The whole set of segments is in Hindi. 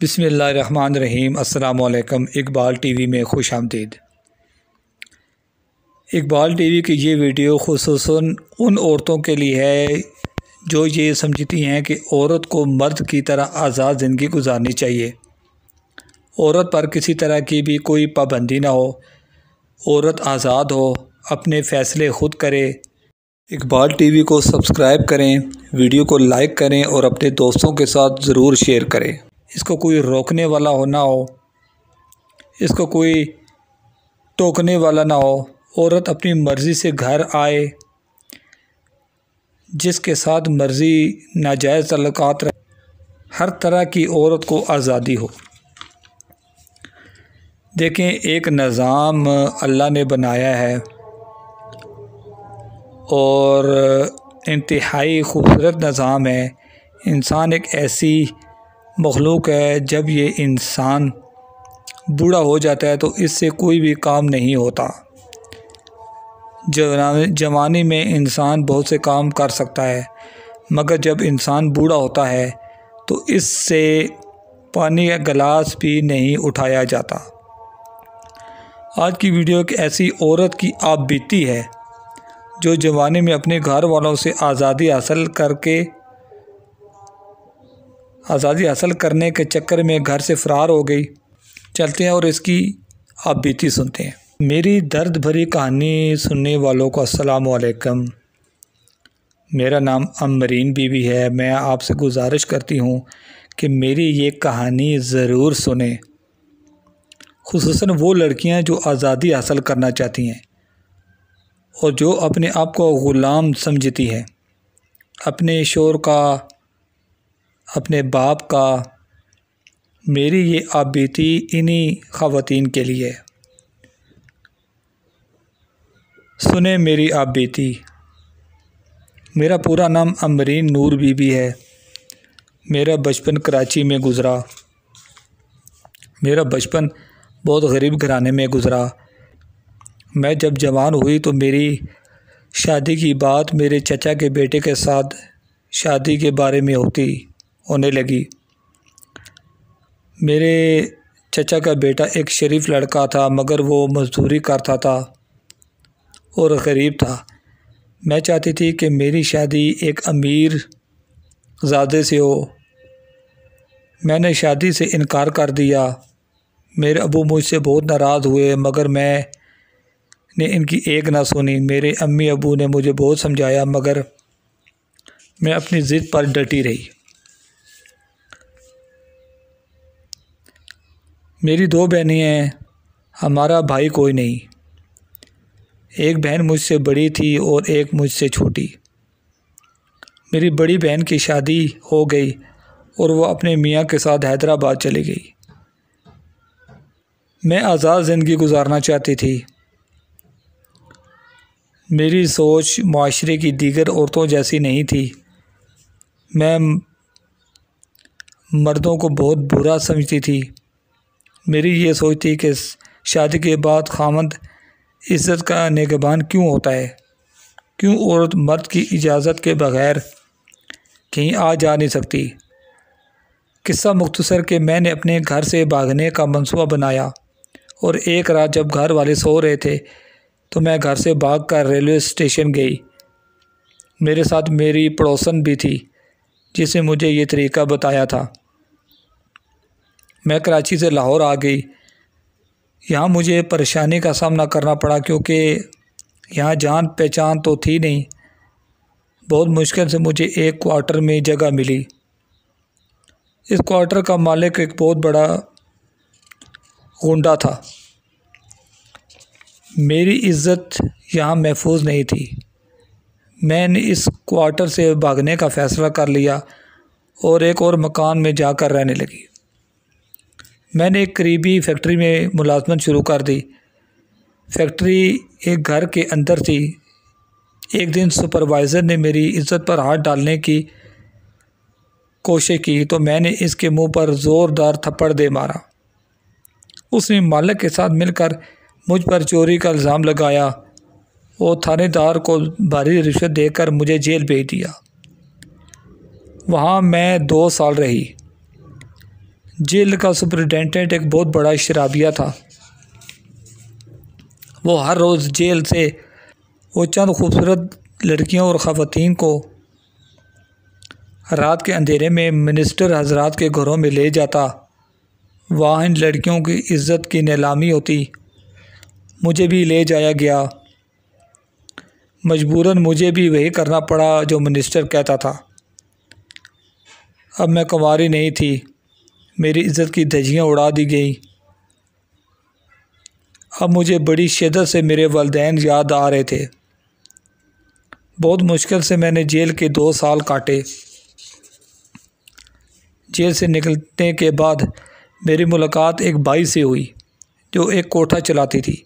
बिस्मिल्लाहिर्रहमानिर्रहीम। अस्सलाम वालेकुम। इकबाल टीवी में खुश आमदीद। इकबाल टीवी की ये वीडियो खुसूसन उन औरतों के लिए है जो ये समझती हैं कि औरत को मर्द की तरह आज़ाद ज़िंदगी गुजारनी चाहिए। औरत पर किसी तरह की भी कोई पाबंदी ना हो, औरत आज़ाद हो, अपने फ़ैसले ख़ुद करे। इकबाल टीवी को सब्सक्राइब करें, वीडियो को लाइक करें और अपने दोस्तों के साथ ज़रूर शेयर करें। इसको कोई रोकने वाला हो ना हो, इसको कोई टोकने वाला ना हो। औरत अपनी मर्ज़ी से घर आए, जिसके साथ मर्ज़ी नाजायज़ तल्लुकात रहे, हर तरह की औरत को आज़ादी हो। देखें, एक निज़ाम अल्लाह ने बनाया है और इंतहाई खूबसूरत निज़ाम है। इंसान एक ऐसी मखलूक है, जब ये इंसान बूढ़ा हो जाता है तो इससे कोई भी काम नहीं होता। जवानी में इंसान बहुत से काम कर सकता है, मगर जब इंसान बूढ़ा होता है तो इससे पानी का गिलास भी नहीं उठाया जाता। आज की वीडियो एक ऐसी औरत की आप बीती है जो जवानी में अपने घर वालों से आज़ादी हासिल करने के चक्कर में घर से फ़रार हो गई। चलते हैं और इसकी आप बीती सुनते हैं। मेरी दर्द भरी कहानी सुनने वालों को अस्सलाम वालेकुम। मेरा नाम अमरीन बीबी है। मैं आपसे गुजारिश करती हूँ कि मेरी ये कहानी ज़रूर सुनें, खुसूसन वो लड़कियाँ जो आज़ादी हासिल करना चाहती हैं और जो अपने आप को ग़ुलाम समझती हैं, अपने शोहर का, अपने बाप का। मेरी ये आप बीती इन्हीं ख़वातीन के लिए। सुने मेरी आप बीती। मेरा पूरा नाम अमरीन नूर बीबी है। मेरा बचपन कराची में गुज़रा। मेरा बचपन बहुत गरीब घराने में गुज़रा। मैं जब जवान हुई तो मेरी शादी की बात मेरे चचा के बेटे के साथ शादी के बारे में होने लगी। मेरे चचा का बेटा एक शरीफ लड़का था, मगर वो मज़दूरी करता था और गरीब था। मैं चाहती थी कि मेरी शादी एक अमीर ज़ादे से हो। मैंने शादी से इनकार कर दिया। मेरे अबू मुझसे बहुत नाराज़ हुए, मगर मैंने इनकी एक ना सुनी। मेरे अम्मी अबू ने मुझे बहुत समझाया, मगर मैं अपनी ज़िद पर डटी रही। मेरी 2 बहनें हैं, हमारा भाई कोई नहीं। एक बहन मुझसे बड़ी थी और एक मुझसे छोटी। मेरी बड़ी बहन की शादी हो गई और वो अपने मियाँ के साथ हैदराबाद चली गई। मैं आज़ाद ज़िंदगी गुजारना चाहती थी। मेरी सोच माशरे की दीगर औरतों जैसी नहीं थी। मैं मर्दों को बहुत बुरा समझती थी। मेरी ये सोच थी कि शादी के बाद खामद इज़्ज़त का निगहबान क्यों होता है? क्यों औरत मर्द की इजाज़त के बग़ैर कहीं आ जा नहीं सकती? किस्सा मुख्तसर कि मैंने अपने घर से भागने का मंसूबा बनाया और एक रात जब घर वाले सो रहे थे तो मैं घर से भागकर रेलवे स्टेशन गई। मेरे साथ मेरी पड़ोसन भी थी, जिसने मुझे ये तरीका बताया था। मैं कराची से लाहौर आ गई। यहाँ मुझे परेशानी का सामना करना पड़ा, क्योंकि यहाँ जान पहचान तो थी नहीं। बहुत मुश्किल से मुझे एक क्वार्टर में जगह मिली। इस क्वार्टर का मालिक एक बहुत बड़ा गुंडा था। मेरी इज़्ज़त यहाँ महफूज नहीं थी। मैंने इस क्वार्टर से भागने का फ़ैसला कर लिया और एक और मकान में जाकर रहने लगी। मैंने एक करीबी फैक्ट्री में मुलाजमत शुरू कर दी। फैक्ट्री एक घर के अंदर थी। एक दिन सुपरवाइज़र ने मेरी इज़्ज़त पर हाथ डालने की कोशिश की तो मैंने इसके मुंह पर ज़ोरदार थप्पड़ दे मारा। उसने मालिक के साथ मिलकर मुझ पर चोरी का इल्ज़ाम लगाया और थानेदार को भारी रिश्वत देकर मुझे जेल भेज दिया। वहाँ मैं 2 साल रही। जेल का सुपरिटेंडेंट एक बहुत बड़ा शराबिया था। वो हर रोज़ जेल से वो चंद खूबसूरत लड़कियों और ख़वातीन को रात के अंधेरे में मिनिस्टर हजरात के घरों में ले जाता। वहाँ इन लड़कियों की इज़्ज़त की नीलामी होती। मुझे भी ले जाया गया। मजबूरन मुझे भी वही करना पड़ा जो मिनिस्टर कहता था। अब मैं कुंवारी नहीं थी, मेरी इज़्ज़त की धज्जियाँ उड़ा दी गई। अब मुझे बड़ी शिद्दत से मेरे वालिदैन याद आ रहे थे। बहुत मुश्किल से मैंने जेल के 2 साल काटे। जेल से निकलने के बाद मेरी मुलाकात एक बाई से हुई जो एक कोठा चलाती थी।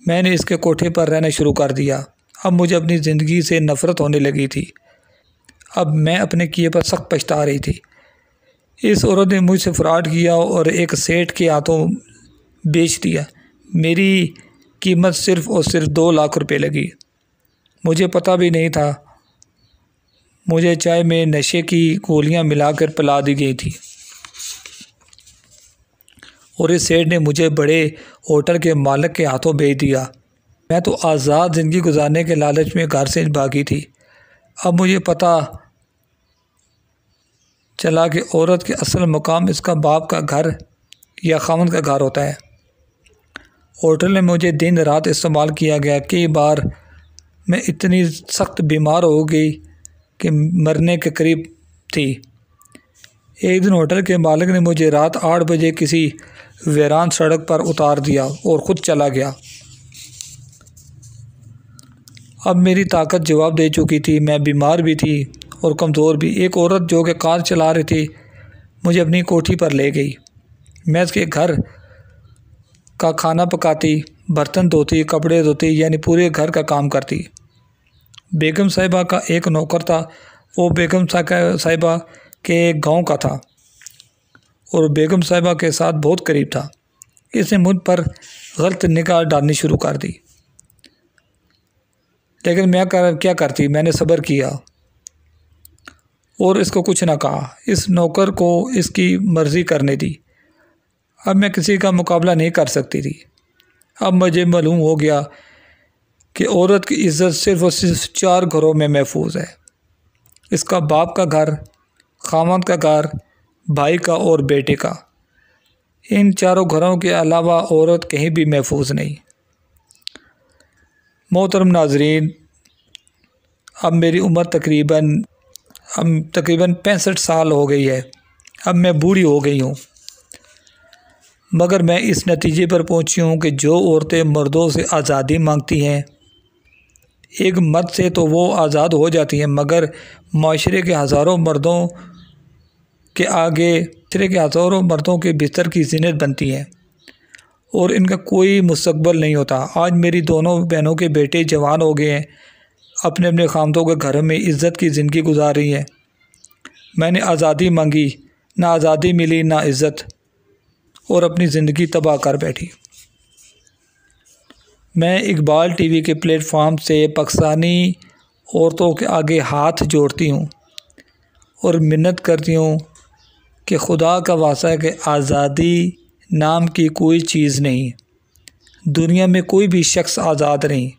मैंने इसके कोठे पर रहना शुरू कर दिया। अब मुझे अपनी ज़िंदगी से नफ़रत होने लगी थी। अब मैं अपने किए पर सख्त पछता रही थी। इस औरत ने मुझसे फ्रॉड किया और एक सेठ के हाथों बेच दिया। मेरी कीमत सिर्फ़ और सिर्फ 2 लाख रुपए लगी। मुझे पता भी नहीं था। मुझे चाय में नशे की गोलियां मिलाकर पिला दी गई थी और इस सेठ ने मुझे बड़े होटल के मालिक के हाथों बेच दिया। मैं तो आज़ाद ज़िंदगी गुजारने के लालच में घर से भागी थी। अब मुझे पता चला कि औरत के असल मुकाम इसका बाप का घर या खामन का घर होता है। होटल में मुझे दिन रात इस्तेमाल किया गया। कई बार मैं इतनी सख्त बीमार हो गई कि मरने के करीब थी। एक दिन होटल के मालिक ने मुझे रात 8 बजे किसी वीरान सड़क पर उतार दिया और ख़ुद चला गया। अब मेरी ताकत जवाब दे चुकी थी। मैं बीमार भी थी और कमज़ोर भी। एक औरत जो कि कार चला रही थी मुझे अपनी कोठी पर ले गई। मैं उसके घर का खाना पकाती, बर्तन धोती, कपड़े धोती, यानी पूरे घर का काम करती। बेगम साहिबा का एक नौकर था। वो बेगम साहिबा के गांव का था और बेगम साहिबा के साथ बहुत करीब था। इसने मुझ पर गलत निगाह डालनी शुरू कर दी, लेकिन मैं क्या करती। मैंने सब्र किया और इसको कुछ ना कहा। इस नौकर को इसकी मर्ज़ी करने दी। अब मैं किसी का मुकाबला नहीं कर सकती थी। अब मुझे मालूम हो गया कि औरत की इज़्ज़त सिर्फ़ और सिर्फ 4 घरों में महफूज है। इसका बाप का घर, खामद का घर, भाई का और बेटे का। इन 4 घरों के अलावा औरत कहीं भी महफूज नहीं। मोहतरम नाज़रीन, अब मेरी उम्र तकरीबन 65 साल हो गई है। अब मैं बूढ़ी हो गई हूँ, मगर मैं इस नतीजे पर पहुँची हूँ कि जो औरतें मर्दों से आज़ादी मांगती हैं, एक मर्द से तो वो आज़ाद हो जाती हैं, मगर माशरे के हज़ारों मर्दों के आगे हज़ारों मर्दों के बिस्तर की ज़ीनत बनती हैं और इनका कोई मुस्तक़बिल नहीं होता। आज मेरी दोनों बहनों के बेटे जवान हो गए हैं, अपने अपने खामदों के घरों में इज़्ज़त की ज़िंदगी गुजार रही हैं। मैंने आज़ादी मांगी, ना आज़ादी मिली ना इज़्ज़त, और अपनी ज़िंदगी तबाह कर बैठी। मैं इकबाल टीवी के प्लेटफॉर्म से पाकिस्तानी औरतों के आगे हाथ जोड़ती हूँ और मिन्नत करती हूँ कि खुदा का वास्ता है कि आज़ादी नाम की कोई चीज़ नहीं। दुनिया में कोई भी शख्स आज़ाद नहीं।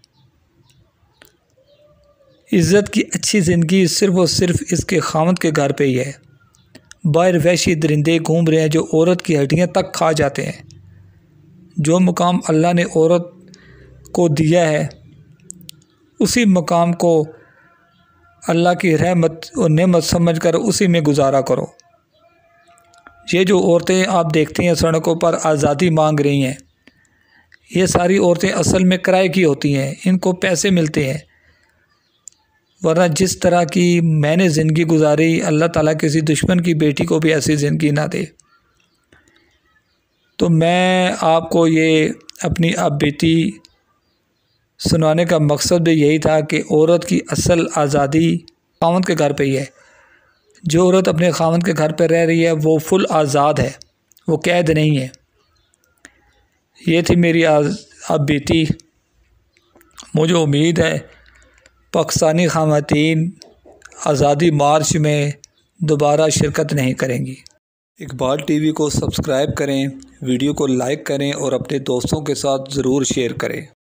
इज़्ज़त की अच्छी ज़िंदगी सिर्फ़ और सिर्फ इसके खामद के घर पे ही है। बाहर वहशी दरिंदे घूम रहे हैं जो औरत की हड्डियाँ तक खा जाते हैं। जो मुकाम अल्लाह ने औरत को दिया है, उसी मुकाम को अल्लाह की रहमत और नेमत समझकर उसी में गुजारा करो। ये जो औरतें आप देखते हैं सड़कों पर आज़ादी मांग रही हैं, ये सारी औरतें असल में किराए की होती हैं। इनको पैसे मिलते हैं, वरना जिस तरह की मैंने ज़िंदगी गुजारी, अल्लाह ताला किसी दुश्मन की बेटी को भी ऐसी ज़िंदगी ना दे। तो मैं आपको ये अपनी अब बीती सुनाने का मकसद भी यही था कि औरत की असल आज़ादी खामद के घर पे ही है। जो औरत अपने खामद के घर पे रह रही है वो फुल आज़ाद है, वो कैद नहीं है। ये थी मेरी अब बीती। मुझे उम्मीद है पाकिस्तानी ख़वातीन आज़ादी मार्च में दोबारा शिरकत नहीं करेंगी। इकबाल टीवी को सब्सक्राइब करें, वीडियो को लाइक करें और अपने दोस्तों के साथ ज़रूर शेयर करें।